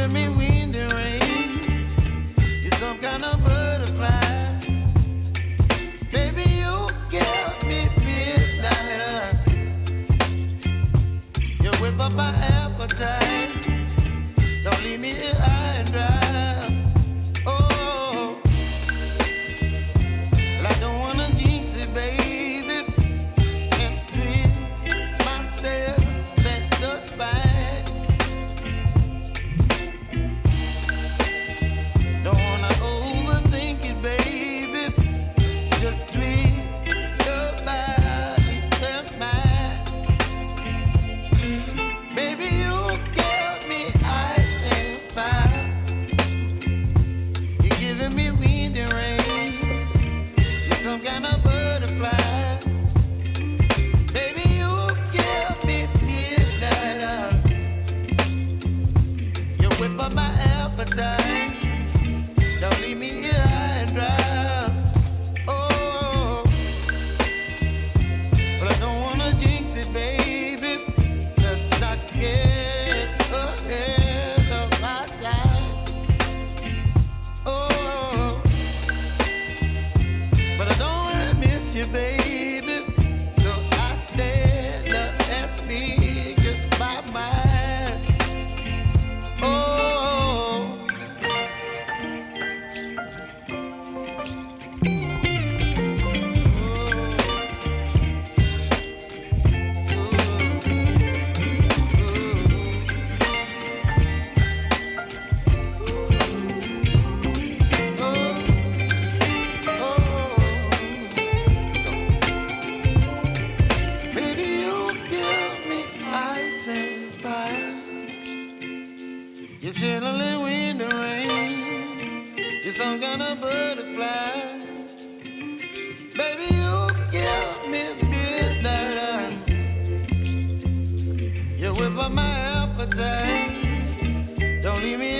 giving me wind and rain. You're some kind of butterfly. Baby, you give me midnight. You whip up my appetite. Don't leave me here high and dry. Oh, well, I don't wanna jinx it, baby, and twist myself at the spine. Don't wanna overthink it, baby. It's just twist your body and mine. Baby, you give me ice and fire. You're giving me wind and rain. You're some kind of butterfly. Baby, you give me midnight. You whip up my appetite. Don't leave me here high and dry. Oh, but I don't wanna jinx it, baby. Let's not get ahead of my time. Oh, but I don't wanna miss you, baby. So I stand up and speak my mind. Oh. Baby, you give me ice and fire. You're chilling wind and rain. You're some kind of butterfly. Baby, you give me midnight. You whip up my appetite. Don't leave me